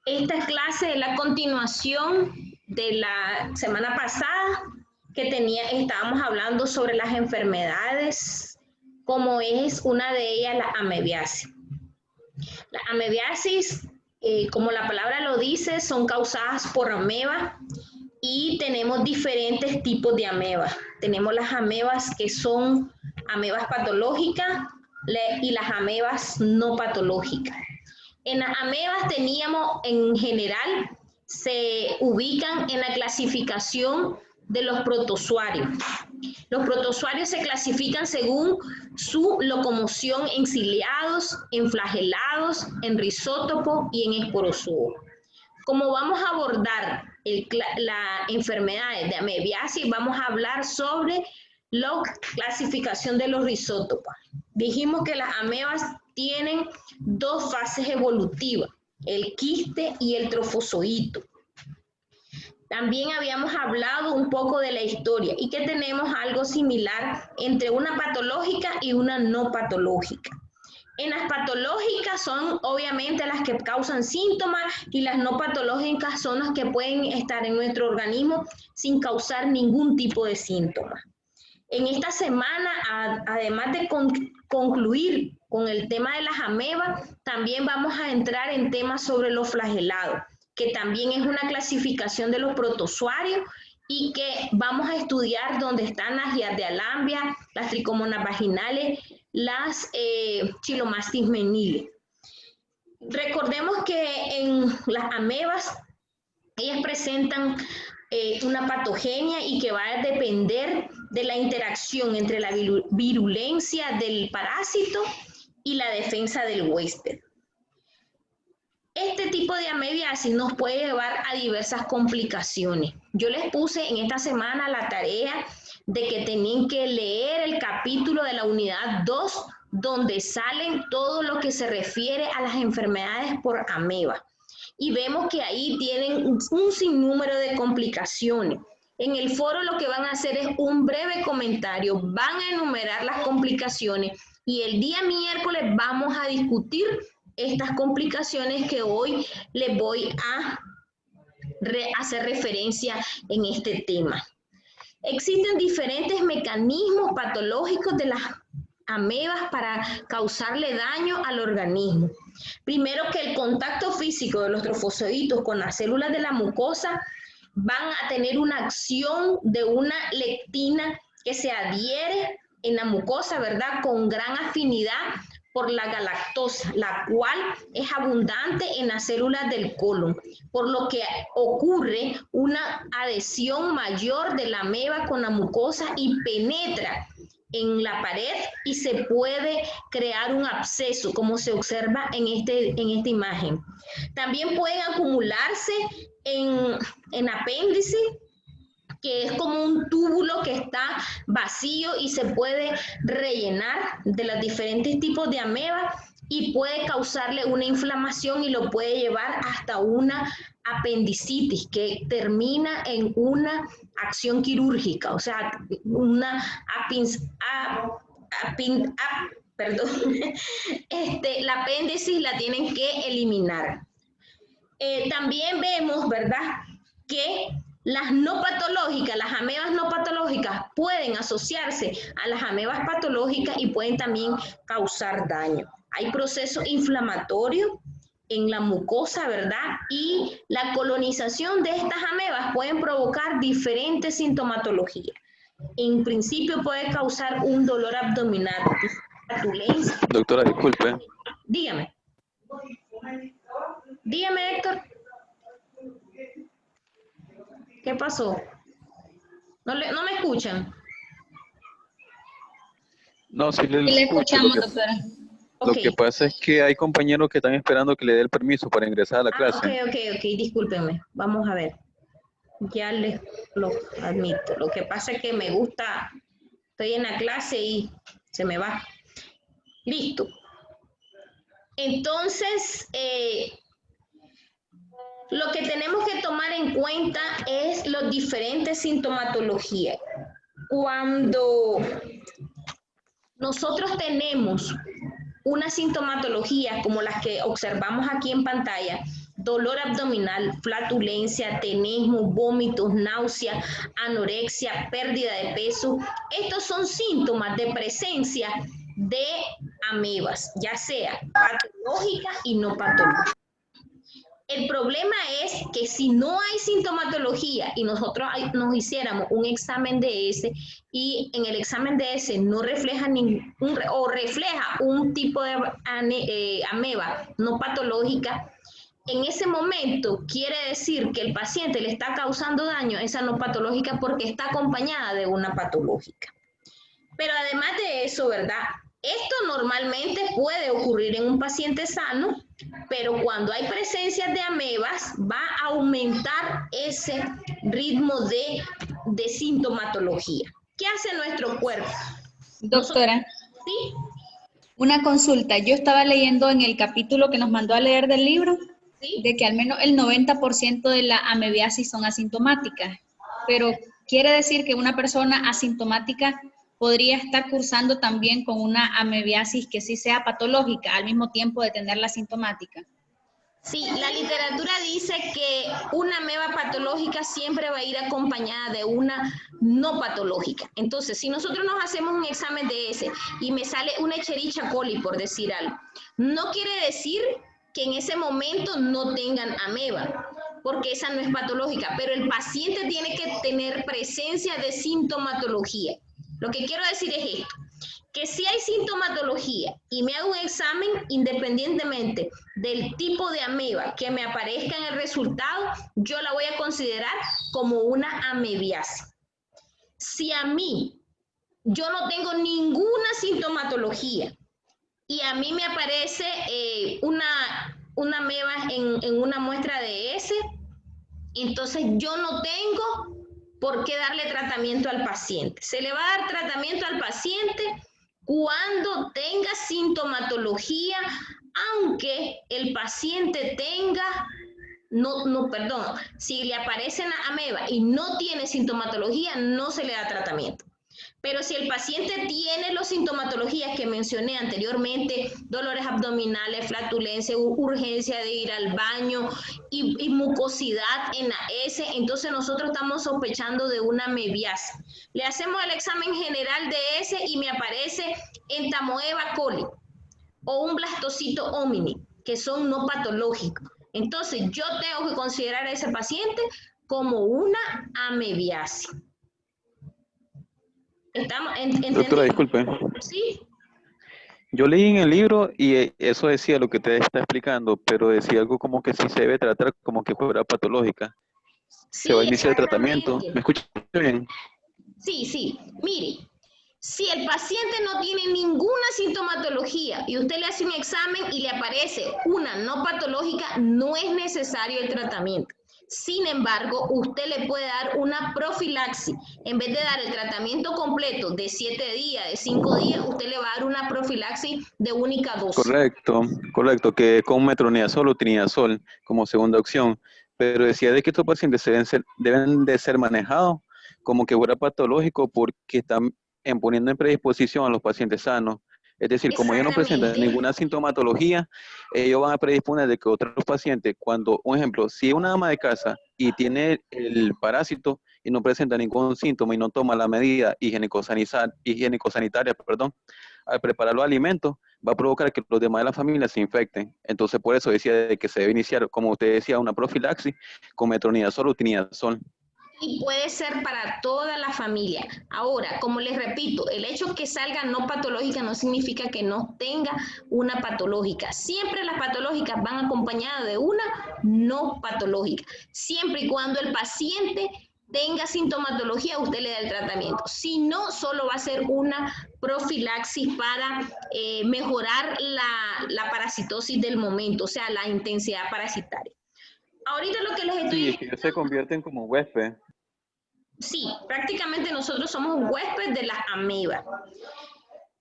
Esta clase es la continuación de la semana pasada que estábamos hablando sobre las enfermedades, como es una de ellas la amebiasis. La amebiasis, como la palabra lo dice, son causadas por ameba y tenemos diferentes tipos de amebas. Tenemos las amebas que son amebas patológicas y las amebas no patológicas. En las amebas teníamos en general, se ubican en la clasificación de los protozoarios. Los protozoarios se clasifican según su locomoción en ciliados, en flagelados, en risótopo y en esporozoo. Como vamos a abordar las enfermedades de amebiasis, vamos a hablar sobre la clasificación de los risótopos. Dijimos que las amebas tienen dos fases evolutivas, el quiste y el trofozoito. También habíamos hablado un poco de la historia y que tenemos algo similar entre una patológica y una no patológica. En las patológicas son obviamente las que causan síntomas y las no patológicas son las que pueden estar en nuestro organismo sin causar ningún tipo de síntomas. En esta semana, además de concluir con el tema de las amebas, también vamos a entrar en temas sobre los flagelados, que también es una clasificación de los protozoarios y que vamos a estudiar dónde están las Giardia, las tricomonas vaginales, las Chilomastis meniles. Recordemos que en las amebas, ellas presentan una patogenia y que va a depender de la interacción entre la virulencia del parásito y la defensa del huésped. Este tipo de amebiasis nos puede llevar a diversas complicaciones. Yo les puse en esta semana la tarea de que tenían que leer el capítulo de la unidad 2, donde salen todo lo que se refiere a las enfermedades por ameba. Y vemos que ahí tienen un sinnúmero de complicaciones. En el foro lo que van a hacer es un breve comentario, van a enumerar las complicaciones y el día miércoles vamos a discutir estas complicaciones que hoy les voy a hacer referencia en este tema. Existen diferentes mecanismos patológicos de las amebas para causarle daño al organismo. Primero, que el contacto físico de los trofozoitos con las células de la mucosa van a tener una acción de una lectina que se adhiere en la mucosa, ¿verdad? Con gran afinidad por la galactosa, la cual es abundante en las células del colon, por lo que ocurre una adhesión mayor de la ameba con la mucosa y penetra en la pared y se puede crear un absceso, como se observa en esta imagen. También pueden acumularse en apéndice, que es como un túbulo que está vacío y se puede rellenar de los diferentes tipos de ameba y puede causarle una inflamación y lo puede llevar hasta una apendicitis que termina en una acción quirúrgica, o sea, una la apéndice la tienen que eliminar. También vemos, ¿verdad?, que las no patológicas, las amebas no patológicas pueden asociarse a las amebas patológicas y pueden también causar daño. Hay procesos inflamatorios en la mucosa, ¿verdad? Y la colonización de estas amebas pueden provocar diferentes sintomatologías. En principio puede causar un dolor abdominal, flatulencia. Doctora, disculpe. Dígame. Dígame, Héctor. ¿Qué pasó? ¿No me escuchan? No, sí le escucho. escuchamos, doctora. Lo que pasa es que hay compañeros que están esperando que le dé el permiso para ingresar a la clase. Ok, discúlpenme. Vamos a ver. Ya les lo admito. Lo que pasa es que me gusta, estoy en la clase y se me va. Listo. Entonces, lo que tenemos que tomar en cuenta es los diferentes sintomatologías. Cuando nosotros tenemos una sintomatología como las que observamos aquí en pantalla, dolor abdominal, flatulencia, tenesmo, vómitos, náusea, anorexia, pérdida de peso. Estos son síntomas de presencia de amebas, ya sea patológica y no patológica. El problema es que si no hay sintomatología y nosotros nos hiciéramos un examen de ese y en el examen de ese no refleja o refleja un tipo de ameba no patológica, en ese momento quiere decir que el paciente le está causando daño a esa no patológica porque está acompañada de una patológica. Pero además de eso, ¿verdad? Esto normalmente puede ocurrir en un paciente sano, pero cuando hay presencia de amebas va a aumentar ese ritmo de sintomatología. ¿Qué hace nuestro cuerpo? Doctora, ¿sí? Una consulta. Yo estaba leyendo en el capítulo que nos mandó a leer del libro, ¿sí? De que al menos el 90% de la amebiasis son asintomáticas, pero quiere decir que una persona asintomática podría estar cursando también con una amebiasis que sí sea patológica al mismo tiempo de tener la sintomática. Sí, la literatura dice que una ameba patológica siempre va a ir acompañada de una no patológica. Entonces, si nosotros nos hacemos un examen de ese y me sale una Escherichia coli, por decir algo, no quiere decir que en ese momento no tengan ameba, porque esa no es patológica, pero el paciente tiene que tener presencia de sintomatología. Lo que quiero decir es esto, que si hay sintomatología y me hago un examen, independientemente del tipo de ameba que me aparezca en el resultado, yo la voy a considerar como una amebiasis. Si a mí yo no tengo ninguna sintomatología y a mí me aparece una ameba en una muestra de ese, entonces yo no tengo por qué darle tratamiento al paciente. Se le va a dar tratamiento al paciente cuando tenga sintomatología, aunque el paciente tenga, si le aparece la ameba y no tiene sintomatología, no se le da tratamiento. Pero si el paciente tiene las sintomatologías que mencioné anteriormente, dolores abdominales, flatulencia, urgencia de ir al baño y mucosidad en la S, entonces nosotros estamos sospechando de una amebiasis. Le hacemos el examen general de S y me aparece Entamoeba coli o un blastocito homini, que son no patológicos. Entonces yo tengo que considerar a ese paciente como una amebiasis. Doctora, disculpe. Sí. Yo leí en el libro y eso decía lo que te está explicando, pero decía algo como que sí se debe tratar como que fuera patológica. Sí, Se va a iniciar el tratamiento. ¿Me escucha bien? Sí. Mire, si el paciente no tiene ninguna sintomatología y usted le hace un examen y le aparece una no patológica, no es necesario el tratamiento. Sin embargo, usted le puede dar una profilaxis. En vez de dar el tratamiento completo de 7 días, de 5 días, usted le va a dar una profilaxis de única dosis. Correcto, que con metronidazol o trinidazol como segunda opción. Pero decía de que estos pacientes deben de ser manejados como que fuera patológico porque están poniendo en predisposición a los pacientes sanos. Es decir, como ellos no presentan ninguna sintomatología, ellos van a predisponer de que otros pacientes, cuando, un ejemplo, si es una ama de casa y tiene el parásito y no presenta ningún síntoma y no toma la medida higiénico-sanitaria, al preparar los alimentos, va a provocar que los demás de la familia se infecten. Entonces, por eso decía de que se debe iniciar, como usted decía, una profilaxis con metronidazol o trinidazol. Y puede ser para toda la familia. Ahora, como les repito, el hecho que salga no patológica no significa que no tenga una patológica. Siempre las patológicas van acompañadas de una no patológica. Siempre y cuando el paciente tenga sintomatología, usted le da el tratamiento. Si no, solo va a ser una profilaxis para mejorar la parasitosis del momento, o sea, la intensidad parasitaria. Ahorita lo que les estoy... Sí, es que ellos se convierten como huésped. Sí, prácticamente nosotros somos un huésped de las amebas.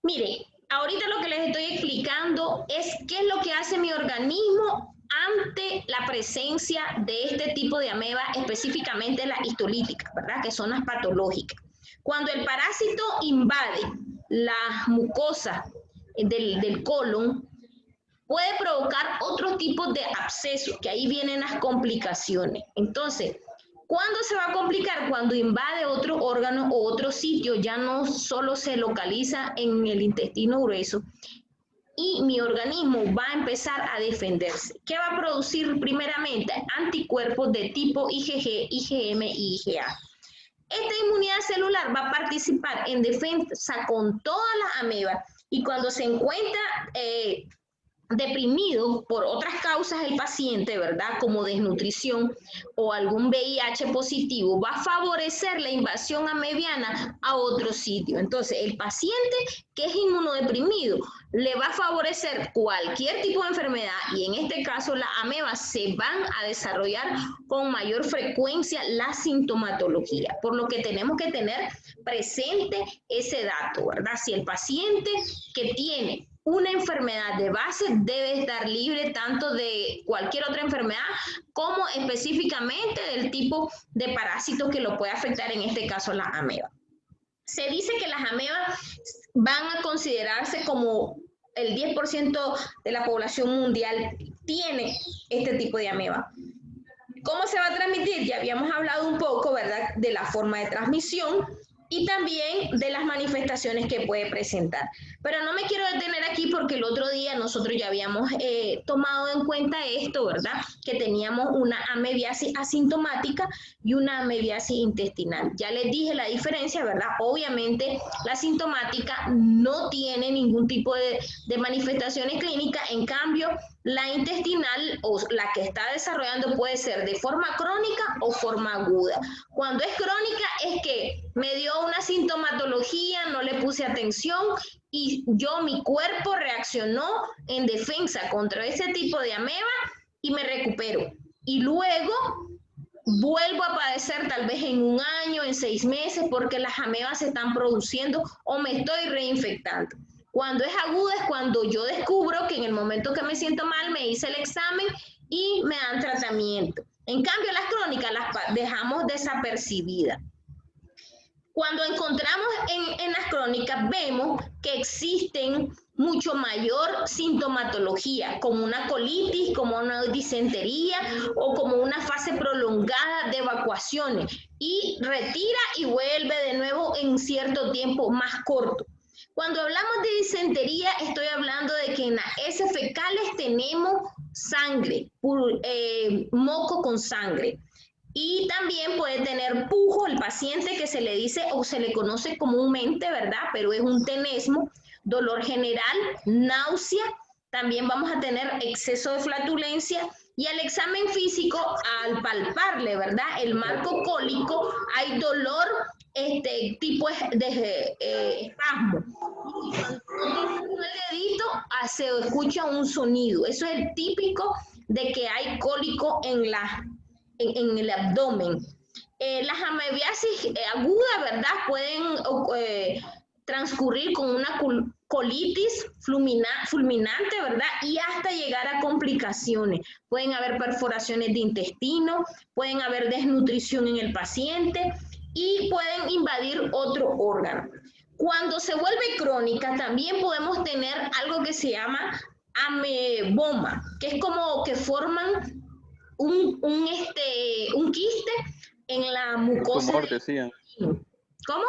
Mire, ahorita lo que les estoy explicando es qué es lo que hace mi organismo ante la presencia de este tipo de ameba, específicamente las histolíticas, ¿verdad? Que son las patológicas. Cuando el parásito invade las mucosas del colon, puede provocar otros tipos de abscesos, que ahí vienen las complicaciones. Entonces, ¿cuándo se va a complicar? Cuando invade otro órgano o otro sitio, ya no solo se localiza en el intestino grueso, y mi organismo va a empezar a defenderse. ¿Qué va a producir primeramente? Anticuerpos de tipo IgG, IgM y IgA. Esta inmunidad celular va a participar en defensa con todas las amebas, y cuando se encuentra deprimido por otras causas el paciente, ¿verdad? Como desnutrición o algún VIH positivo, va a favorecer la invasión amebiana a otro sitio. Entonces, el paciente que es inmunodeprimido le va a favorecer cualquier tipo de enfermedad, y en este caso las amebas se van a desarrollar con mayor frecuencia la sintomatología, por lo que tenemos que tener presente ese dato, ¿verdad? Si el paciente que tiene una enfermedad de base debe estar libre tanto de cualquier otra enfermedad como específicamente del tipo de parásito que lo puede afectar, en este caso la ameba. Se dice que las amebas van a considerarse como el 10% de la población mundial tiene este tipo de ameba. ¿Cómo se va a transmitir? Ya habíamos hablado un poco, ¿verdad?, de la forma de transmisión y también de las manifestaciones que puede presentar. Pero no me quiero detener aquí porque el otro día nosotros ya habíamos tomado en cuenta esto, ¿verdad? Que teníamos una amebiasis asintomática y una amebiasis intestinal. Ya les dije la diferencia, ¿verdad? Obviamente la asintomática no tiene ningún tipo de manifestaciones clínicas, en cambio la intestinal o la que está desarrollando puede ser de forma crónica o forma aguda. Cuando es crónica es que me dio una sintomatología, no le puse atención y mi cuerpo reaccionó en defensa contra ese tipo de ameba y me recupero. Y luego vuelvo a padecer tal vez en un año, en 6 meses, porque las amebas se están produciendo o me estoy reinfectando. Cuando es aguda es cuando yo descubro que en el momento que me siento mal me hice el examen y me dan tratamiento. En cambio, las crónicas las dejamos desapercibidas. Cuando encontramos en las crónicas vemos que existen mucho mayor sintomatología, como una colitis, como una disentería o como una fase prolongada de evacuaciones, y retira y vuelve de nuevo en cierto tiempo más corto. Cuando hablamos de disentería, estoy hablando de que en las heces fecales tenemos sangre, moco con sangre. Y también puede tener pujo el paciente, que se le dice o se le conoce comúnmente, ¿verdad? Pero es un tenesmo, dolor general, náusea. También vamos a tener exceso de flatulencia. Y al examen físico, al palparle, ¿verdad?, el marco cólico, hay dolor tipo de espasmo. Y cuando el dedito se escucha un sonido. Eso es el típico de que hay cólico en el abdomen. Las amebiasis agudas, ¿verdad?, pueden transcurrir con una colitis fulminante, ¿verdad?, y hasta llegar a complicaciones. Pueden haber perforaciones de intestino, pueden haber desnutrición en el paciente y pueden invadir otro órgano. Cuando se vuelve crónica, también podemos tener algo que se llama ameboma, que es como que forman un quiste en la mucosa. Un tumor, decían. ¿Cómo?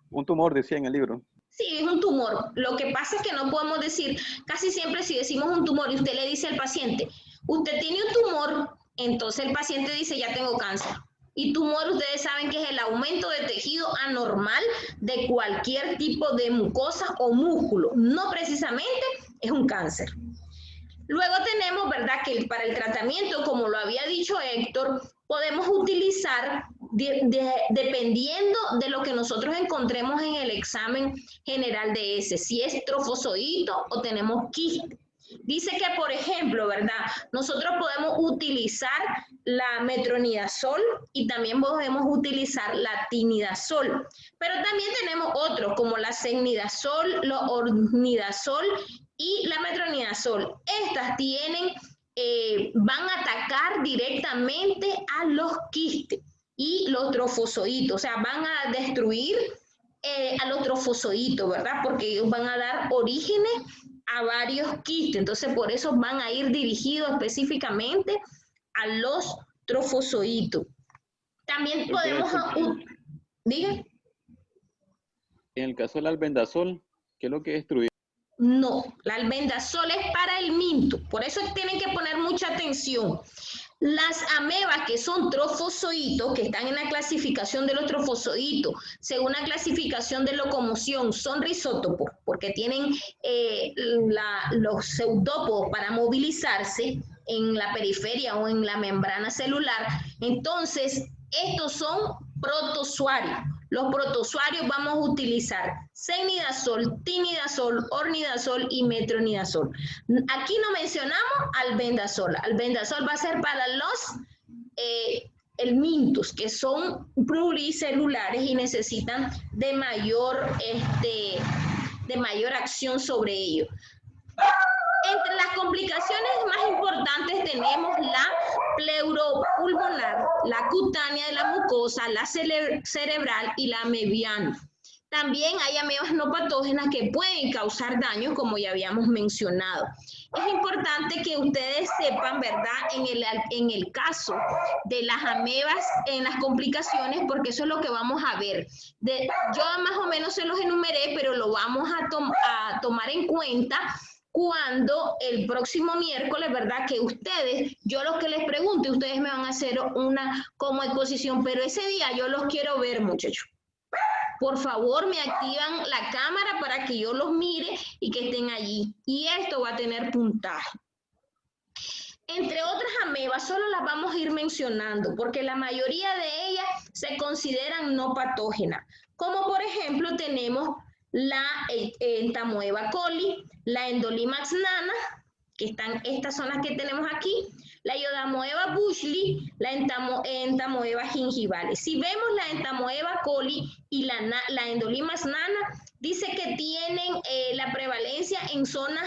Un tumor, decía en el libro. Sí, es un tumor. Lo que pasa es que no podemos decir, casi siempre si decimos un tumor y usted le dice al paciente, usted tiene un tumor, entonces el paciente dice, ya tengo cáncer. Y tumor, ustedes saben que es el aumento de tejido anormal de cualquier tipo de mucosa o músculo. No precisamente es un cáncer. Luego tenemos, ¿verdad?, que para el tratamiento, como lo había dicho Héctor, podemos utilizar, dependiendo de lo que nosotros encontremos en el examen general de heces, si es trofozoito o tenemos quiste. Dice que, por ejemplo, ¿verdad?, nosotros podemos utilizar la metronidazol y también podemos utilizar la tinidazol, pero también tenemos otros como la secnidazol, la ornidazol y la metronidazol. Estas van a atacar directamente a los quistes y los trofozoitos, o sea, van a destruir a los trofozoitos, ¿verdad?, porque ellos van a dar orígenes a varios quistes. Entonces, por eso van a ir dirigidos específicamente a los trofozoitos. También podemos... ¿Diga? En el caso del albendazol, ¿qué es lo que destruye? No, la albendazol es para el minto, por eso tienen que poner mucha atención. Las amebas que son trofozoitos, que están en la clasificación de los trofozoitos, según la clasificación de locomoción, son risótopos, porque tienen los pseudópodos para movilizarse en la periferia o en la membrana celular. Entonces, estos son protozoarios. Los protozoarios vamos a utilizar cenidazol, tinidazol, ornidazol y metronidazol. Aquí no mencionamos albendazol. Albendazol va a ser para los helmintos, que son pluricelulares y necesitan de mayor acción sobre ellos. Entre las complicaciones más importantes tenemos la pleuropulmonar, la cutánea de la mucosa, la cerebral y la amebiana. También hay amebas no patógenas que pueden causar daño, como ya habíamos mencionado. Es importante que ustedes sepan, ¿verdad?, en el caso de las amebas, en las complicaciones, porque eso es lo que vamos a ver. Yo más o menos se los enumeré, pero lo vamos a tomar en cuenta cuando el próximo miércoles, ¿verdad? Que ustedes, yo lo que les pregunte, ustedes me van a hacer una como exposición, pero ese día yo los quiero ver, muchachos. Por favor, me activan la cámara para que yo los mire y que estén allí. Y esto va a tener puntaje. Entre otras amebas, solo las vamos a ir mencionando, porque la mayoría de ellas se consideran no patógenas. Como por ejemplo tenemos la entamoeba coli, la endolimax nana, que estas son las que tenemos aquí, la iodamoeba bushli, la entamoeba gingivalis. Si vemos la entamoeba coli y la endolimax nana, dice que tienen la prevalencia en zonas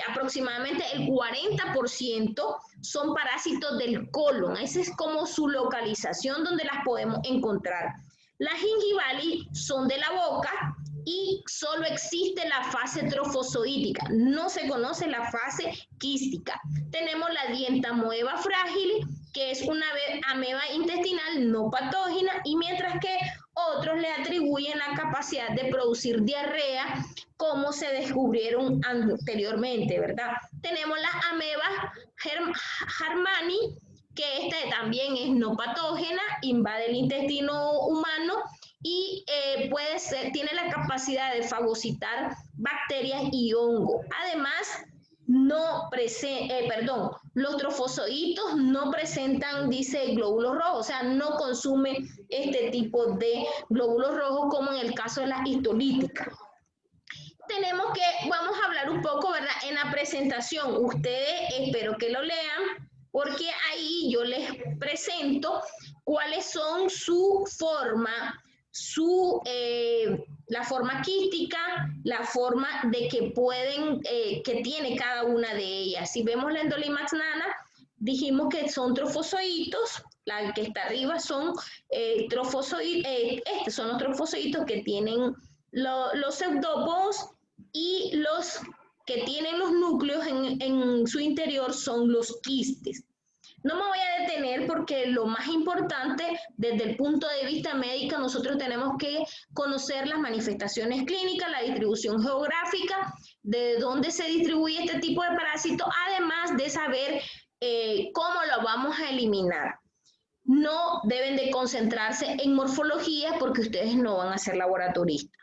aproximadamente el 40% son parásitos del colon. Esa es como su localización donde las podemos encontrar. Las gingivalis son de la boca y solo existe la fase trofozoítica, no se conoce la fase quística. Tenemos la dientamoeba frágil, que es una ameba intestinal no patógena, y mientras que otros le atribuyen la capacidad de producir diarrea, como se descubrieron anteriormente, ¿verdad? Tenemos las amebas Harmani, que esta también es no patógena, invade el intestino humano y tiene la capacidad de fagocitar bacterias y hongos. Además, los trofozoitos no presentan, dice, glóbulos rojos, o sea, no consume este tipo de glóbulos rojos como en el caso de las histolíticas. Vamos a hablar un poco, ¿verdad? En la presentación, ustedes espero que lo lean, porque ahí yo les presento cuáles son su forma, la forma quística, la forma de que tiene cada una de ellas. Si vemos la endolimax nana, dijimos que son trofozoitos, la que está arriba son trofozoitos, estos son los trofozoitos que tienen los pseudópodos, y los que tienen los núcleos en su interior son los quistes. No me voy a detener porque lo más importante desde el punto de vista médico, nosotros tenemos que conocer las manifestaciones clínicas, la distribución geográfica, de dónde se distribuye este tipo de parásito, además de saber cómo lo vamos a eliminar. No deben de concentrarse en morfología porque ustedes no van a ser laboratoristas.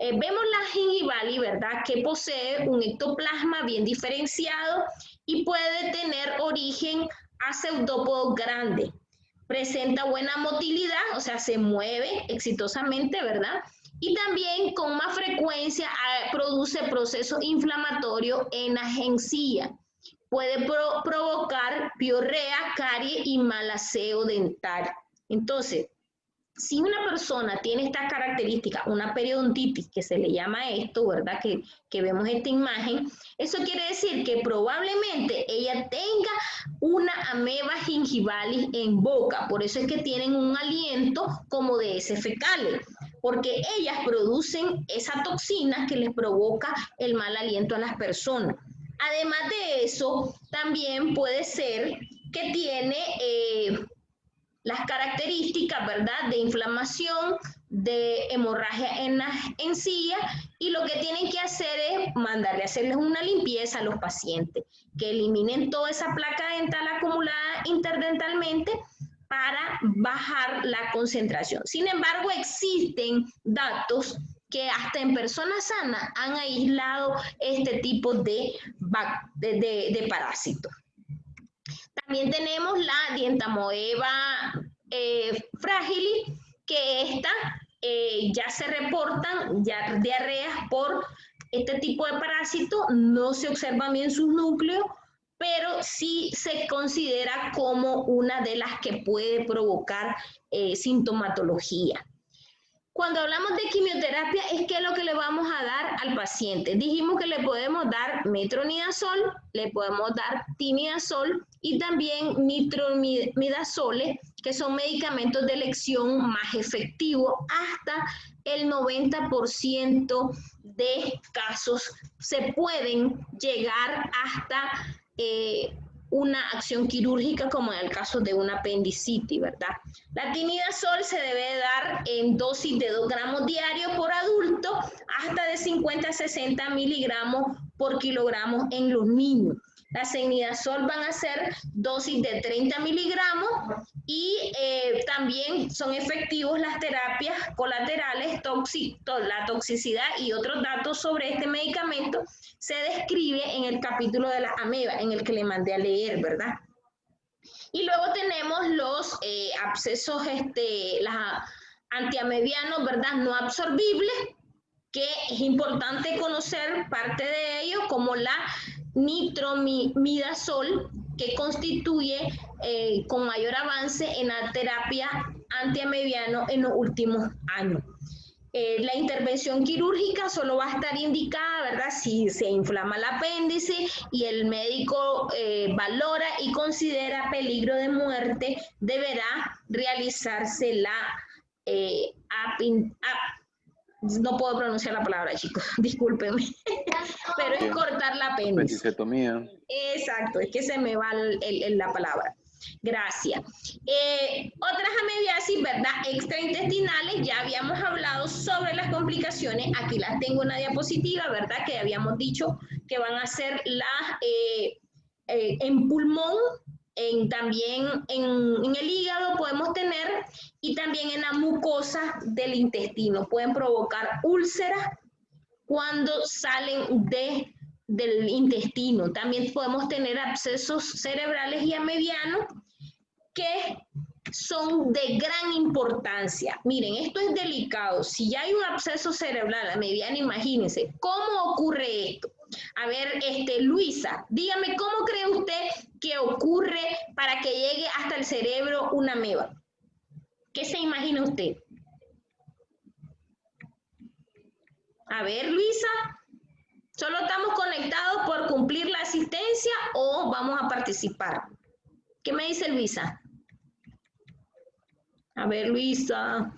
Vemos la gingivalis, ¿verdad?, que posee un ectoplasma bien diferenciado y puede tener origen a pseudópodos grandes. Presenta buena motilidad, o sea, se mueve exitosamente, ¿verdad? Y también con más frecuencia produce procesos inflamatorios en la encía. Puede provocar piorrea, caries y mal aseo dental. Entonces, si una persona tiene esta característica, una periodontitis, que se le llama esto, ¿verdad? Que vemos esta imagen, eso quiere decir que probablemente ella tenga una ameba gingivalis en boca, por eso es que tienen un aliento como de heces fecales. porque ellas producen esa toxina que les provoca el mal aliento a las personas. Además de eso, también puede ser que tiene las características, ¿verdad?, de inflamación, de hemorragia en las encías, y lo que tienen que hacer es mandarle a hacerles una limpieza a los pacientes, que eliminen toda esa placa dental acumulada interdentalmente para bajar la concentración. Sin embargo, existen datos que hasta en personas sanas han aislado este tipo de parásitos. También tenemos la Dientamoeba fragilis, que esta ya se reportan ya diarreas por este tipo de parásito. No se observan bien sus núcleos, pero sí se considera como una de las que puede provocar sintomatología. Cuando hablamos de quimioterapia, es que es lo que le vamos a dar al paciente. Dijimos que le podemos dar metronidazol, le podemos dar timidazol y también nitromidazoles, que son medicamentos de elección más efectivos. Hasta el 90% de casos se pueden llegar hasta una acción quirúrgica, como en el caso de una apendicitis, ¿verdad? La timidazol se debe dar en dosis de 2 gramos diarios por adulto, hasta de 50 a 60 miligramos por kilogramo en los niños. La cenidazol van a ser dosis de 30 miligramos y también son efectivos las terapias colaterales, la toxicidad y otros datos sobre este medicamento se describe en el capítulo de las amebas, en el que le mandé a leer, ¿verdad? Y luego tenemos los abscesos, las antiamebianos, ¿verdad?, no absorbibles, que es importante conocer parte de ellos, como la nitromidazol, que constituye con mayor avance en la terapia antiamebiano en los últimos años. La intervención quirúrgica solo va a estar indicada, ¿verdad?, si se inflama el apéndice y el médico valora y considera peligro de muerte, deberá realizarse la no puedo pronunciar la palabra, chicos, discúlpenme, pero es cortar la apéndice. Apendicectomía. Exacto, es que se me va la palabra. Gracias. Otras amebiasis, ¿verdad?, extraintestinales, ya habíamos hablado sobre las complicaciones. Aquí las tengo en la diapositiva, ¿verdad?, que habíamos dicho que van a ser las en pulmón, también en el hígado podemos tener, y también en la mucosa del intestino. Pueden provocar úlceras cuando salen del intestino. También podemos tener abscesos cerebrales y amebianos, que son de gran importancia. Miren, esto es delicado. Si ya hay un absceso cerebral amebiano, imagínense, ¿cómo ocurre esto? A ver, Luisa, dígame, ¿cómo cree usted que ocurre para que llegue hasta el cerebro una ameba? ¿Qué se imagina usted? A ver, Luisa, ¿solo estamos conectados por cumplir la asistencia o vamos a participar? ¿Qué me dice Luisa? A ver, Luisa.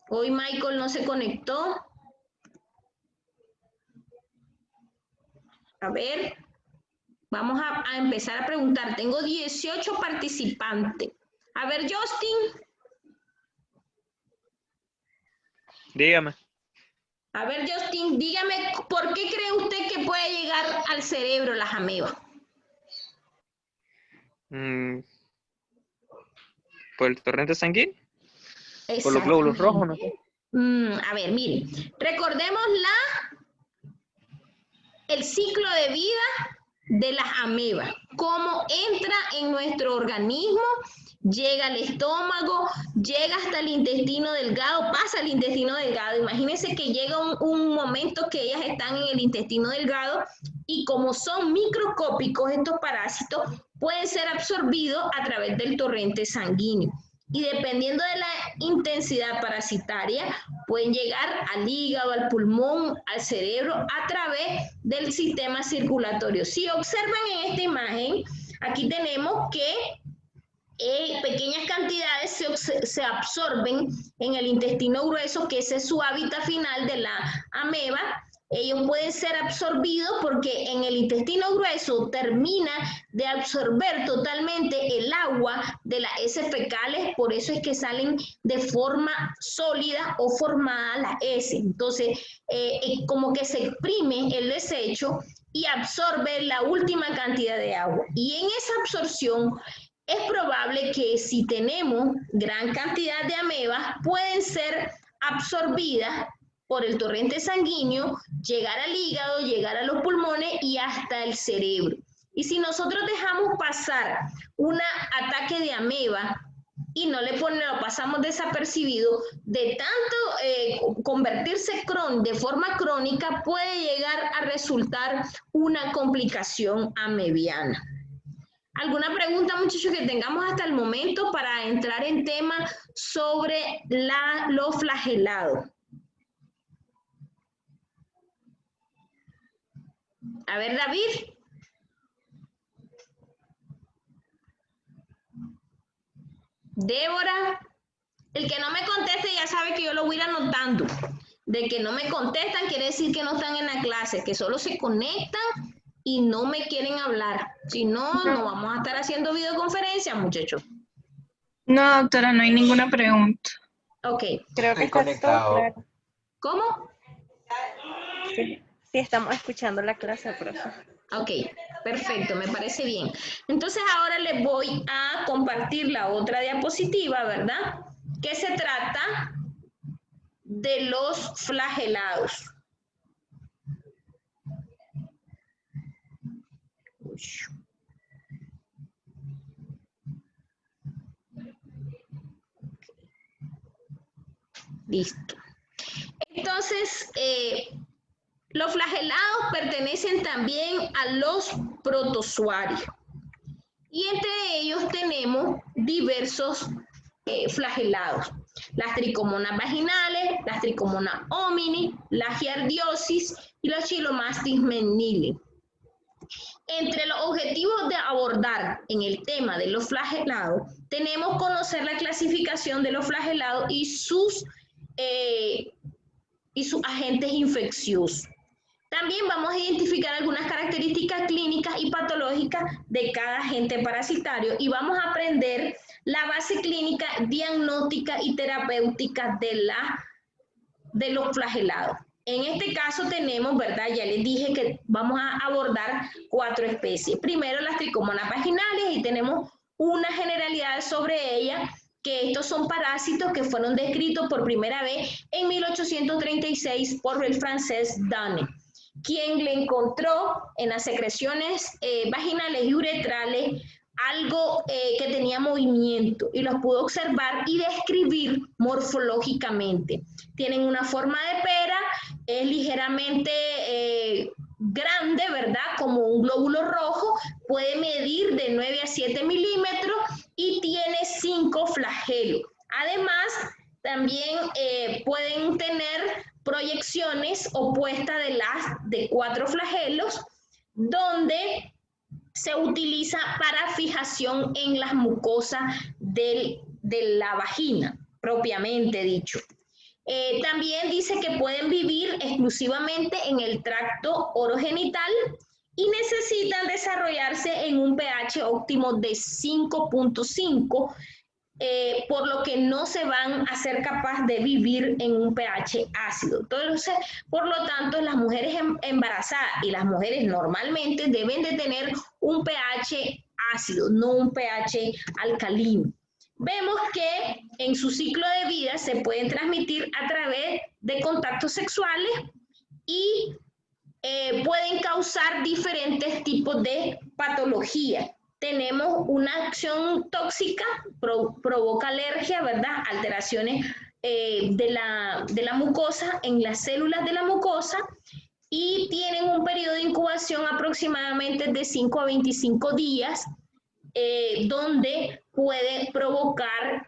Hoy Michael no se conectó. A ver, vamos a empezar a preguntar. Tengo 18 participantes. A ver, Justin. Dígame. A ver, Justin, dígame, ¿por qué cree usted que puede llegar al cerebro las amebas? ¿Por el torrente sanguíneo? ¿Por los Exactamente. glóbulos rojos? ¿No? A ver, miren, recordemos el ciclo de vida de las amebas, cómo entra en nuestro organismo, llega al estómago, llega hasta el intestino delgado, pasa al intestino delgado. Imagínense que llega un momento que ellas están en el intestino delgado y como son microscópicos estos parásitos, pueden ser absorbidos a través del torrente sanguíneo. Y dependiendo de la intensidad parasitaria, pueden llegar al hígado, al pulmón, al cerebro, a través del sistema circulatorio. Si observan en esta imagen, aquí tenemos que pequeñas cantidades se absorben en el intestino grueso, que ese es su hábitat final de la ameba. Ellos pueden ser absorbidos porque en el intestino grueso termina de absorber totalmente el agua de las heces fecales, por eso es que salen de forma sólida o formada las heces. Entonces, como que se exprime el desecho y absorbe la última cantidad de agua. Y en esa absorción es probable que si tenemos gran cantidad de amebas, pueden ser absorbidas por el torrente sanguíneo, llegar al hígado, llegar a los pulmones y hasta el cerebro. Y si nosotros dejamos pasar un ataque de ameba y no lo pasamos desapercibido, de tanto convertirse de forma crónica, puede llegar a resultar una complicación amebiana. ¿Alguna pregunta, muchachos, que tengamos hasta el momento para entrar en tema sobre los flagelados? A ver, David. Débora. El que no me conteste ya sabe que yo lo voy a ir anotando. De que no me contestan quiere decir que no están en la clase, que solo se conectan y no me quieren hablar. Si no, no vamos a estar haciendo videoconferencias, muchachos. No, doctora, no hay ninguna pregunta. Ok. Creo que está todo claro. ¿Cómo? Sí, estamos escuchando la clase, profe. Ok, perfecto, me parece bien. Entonces ahora les voy a compartir la otra diapositiva, ¿verdad? Que se trata de los flagelados. Listo. Entonces, los flagelados pertenecen también a los protozoarios. Y entre ellos tenemos diversos flagelados. Las tricomonas vaginales, las tricomonas homini, la giardiosis y los chilomastis menili. Entre los objetivos de abordar en el tema de los flagelados, tenemos conocer la clasificación de los flagelados y sus agentes infecciosos. También vamos a identificar algunas características clínicas y patológicas de cada agente parasitario y vamos a aprender la base clínica, diagnóstica y terapéutica de los flagelados. En este caso tenemos, ¿verdad? Ya les dije que vamos a abordar 4 especies. Primero las tricomonas vaginales y tenemos una generalidad sobre ellas, que estos son parásitos que fueron descritos por primera vez en 1836 por el francés Danne, quien le encontró en las secreciones vaginales y uretrales algo que tenía movimiento y los pudo observar y describir morfológicamente. Tienen una forma de pera, es ligeramente grande, ¿verdad? Como un glóbulo rojo, puede medir de 9 a 7 milímetros y tiene 5 flagelos. Además, también pueden tener proyecciones opuestas de 4 flagelos, donde se utiliza para fijación en las mucosas de la vagina, propiamente dicho. También dice que pueden vivir exclusivamente en el tracto orogenital y necesitan desarrollarse en un pH óptimo de 5.5, por lo que no se van a ser capaces de vivir en un pH ácido. Entonces, por lo tanto, las mujeres embarazadas y las mujeres normalmente deben de tener un pH ácido, no un pH alcalino. Vemos que en su ciclo de vida se pueden transmitir a través de contactos sexuales y pueden causar diferentes tipos de patologías. Tenemos una acción tóxica, provoca alergia, ¿verdad? Alteraciones de la mucosa, en las células de la mucosa, y tienen un periodo de incubación aproximadamente de 5 a 25 días, donde puede provocar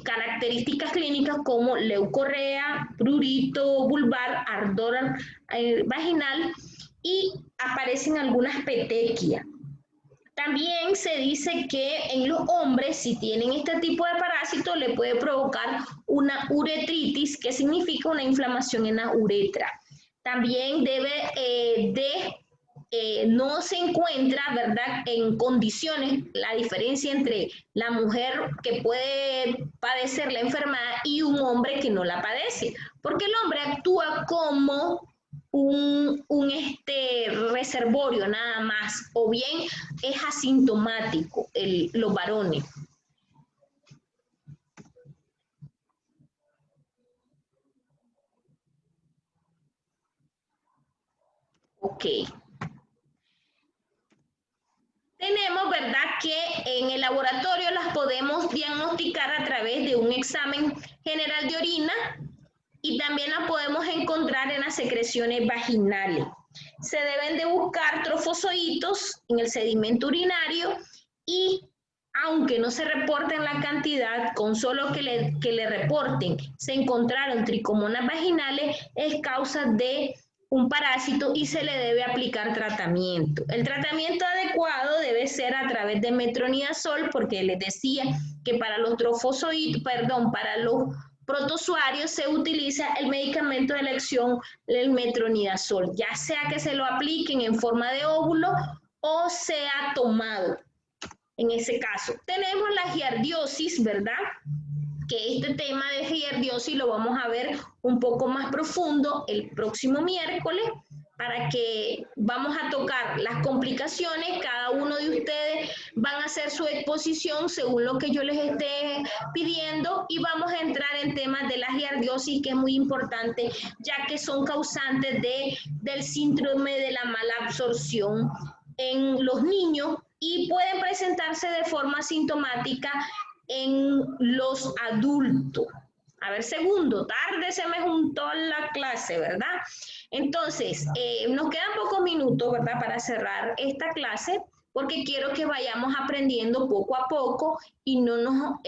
características clínicas como leucorrea, prurito vulvar, ardor vaginal, y aparecen algunas petequias. También se dice que en los hombres, si tienen este tipo de parásito, le puede provocar una uretritis, que significa una inflamación en la uretra. También no se encuentra, ¿verdad?, en condiciones la diferencia entre la mujer que puede padecer la enfermedad y un hombre que no la padece, porque el hombre actúa como un reservorio nada más, o bien es asintomático los varones. Ok. Tenemos, ¿verdad?, que en el laboratorio las podemos diagnosticar a través de un examen general de orina y también las podemos encontrar en las secreciones vaginales. Se deben de buscar trofozoitos en el sedimento urinario y aunque no se reporten la cantidad, con solo que le reporten se encontraron tricomonas vaginales, es causa de un parásito y se le debe aplicar tratamiento. El tratamiento adecuado debe ser a través de metronidazol, porque les decía que para los trofozoitos, para los protozoarios se utiliza el medicamento de elección, el metronidazol, ya sea que se lo apliquen en forma de óvulo o sea tomado. En ese caso, tenemos la giardiosis, ¿verdad? Que este tema de giardiosis lo vamos a ver un poco más profundo el próximo miércoles, para que vamos a tocar las complicaciones. Cada uno de ustedes van a hacer su exposición según lo que yo les esté pidiendo y vamos a entrar en temas de la giardiosis, que es muy importante, ya que son causantes del síndrome de la mala absorción en los niños y pueden presentarse de forma sintomática en los adultos. A ver, segundo, tarde se me juntó la clase, ¿verdad? Entonces, nos quedan pocos minutos, ¿verdad?, para cerrar esta clase, porque quiero que vayamos aprendiendo poco a poco y no nos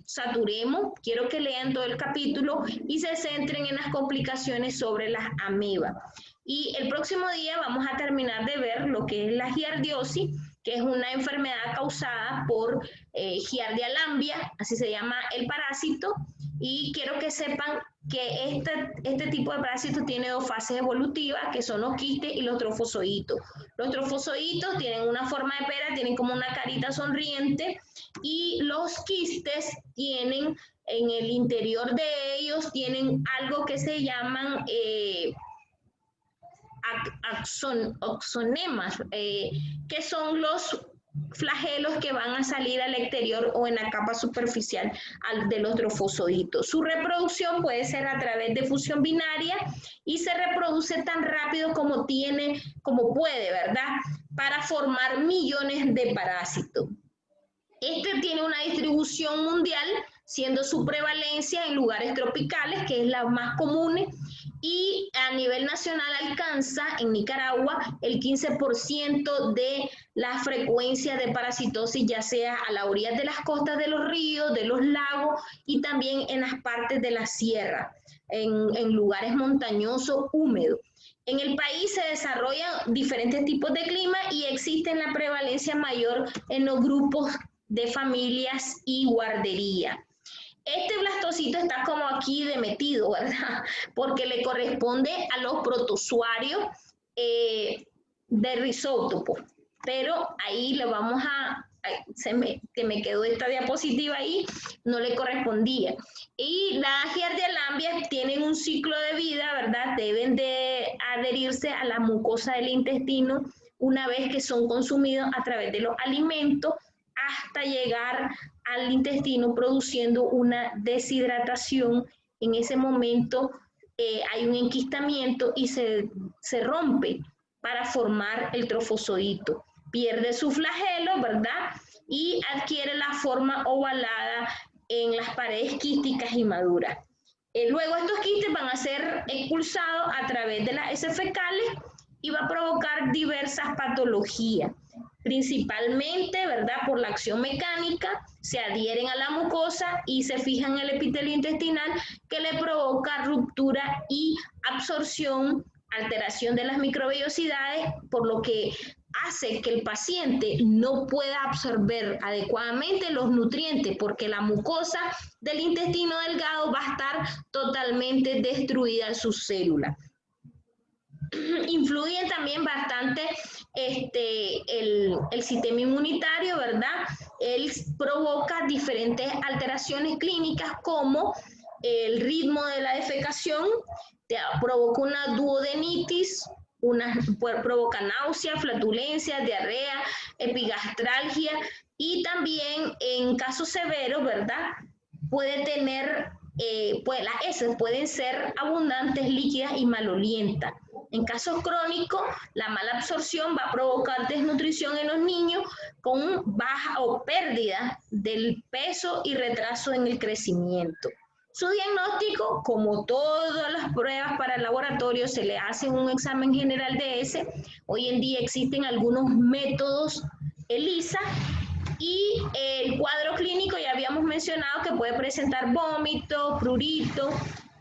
saturemos. Quiero que lean todo el capítulo y se centren en las complicaciones sobre las amebas. Y el próximo día vamos a terminar de ver lo que es la giardiosis, que es una enfermedad causada por Giardia lamblia, así se llama el parásito, y quiero que sepan que este tipo de parásito tiene dos fases evolutivas, que son los quistes y los trofozoitos. Los trofozoitos tienen una forma de pera, tienen como una carita sonriente, y los quistes tienen, en el interior de ellos, tienen algo que se llaman axonemas, que son los flagelos que van a salir al exterior o en la capa superficial de los trofozoitos. Su reproducción puede ser a través de fusión binaria y se reproduce tan rápido como puede, ¿verdad?, para formar millones de parásitos. Este tiene una distribución mundial, siendo su prevalencia en lugares tropicales, que es la más común, y a nivel nacional alcanza en Nicaragua el 15% de la frecuencia de parasitosis, ya sea a la orilla de las costas de los ríos, de los lagos y también en las partes de la sierra, en lugares montañosos húmedos. En el país se desarrollan diferentes tipos de clima y existe la prevalencia mayor en los grupos de familias y guardería. Este blastocito está como aquí de metido, ¿verdad?, porque le corresponde a los protozoarios de risótopo, pero ahí le vamos a, que me quedó esta diapositiva ahí, no le correspondía. Y las Giardia lamblia tienen un ciclo de vida, ¿verdad?, deben de adherirse a la mucosa del intestino una vez que son consumidos a través de los alimentos, hasta llegar al intestino produciendo una deshidratación. En ese momento hay un enquistamiento y se rompe para formar el trofozoito. Pierde su flagelo, ¿verdad?, y adquiere la forma ovalada en las paredes quísticas y maduras. Luego estos quistes van a ser expulsados a través de las heces fecales y va a provocar diversas patologías. Principalmente, ¿verdad?, por la acción mecánica, se adhieren a la mucosa y se fijan en el epitelio intestinal, que le provoca ruptura y absorción, alteración de las microvellosidades, por lo que hace que el paciente no pueda absorber adecuadamente los nutrientes porque la mucosa del intestino delgado va a estar totalmente destruida en sus células. Influye también bastante el sistema inmunitario, ¿verdad? Él provoca diferentes alteraciones clínicas como el ritmo de la defecación, provoca una duodenitis, provoca náusea, flatulencia, diarrea, epigastralgia y también en casos severos, ¿verdad? Puede tener, las heces pueden ser abundantes, líquidas y malolientas. En casos crónicos, la mala absorción va a provocar desnutrición en los niños con baja o pérdida del peso y retraso en el crecimiento. Su diagnóstico, como todas las pruebas para el laboratorio, se le hace un examen general de heces. Hoy en día existen algunos métodos ELISA y el cuadro clínico ya habíamos mencionado que puede presentar vómito, prurito,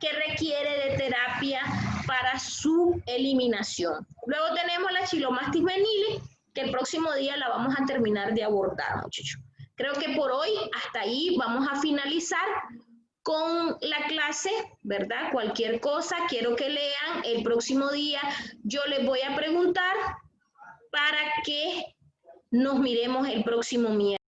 que requiere de terapia para su eliminación. Luego tenemos la chilomastis venilis, que el próximo día la vamos a terminar de abordar, muchachos. Creo que por hoy hasta ahí vamos a finalizar con la clase, ¿verdad? Cualquier cosa, quiero que lean. El próximo día yo les voy a preguntar para que nos miremos el próximo miércoles.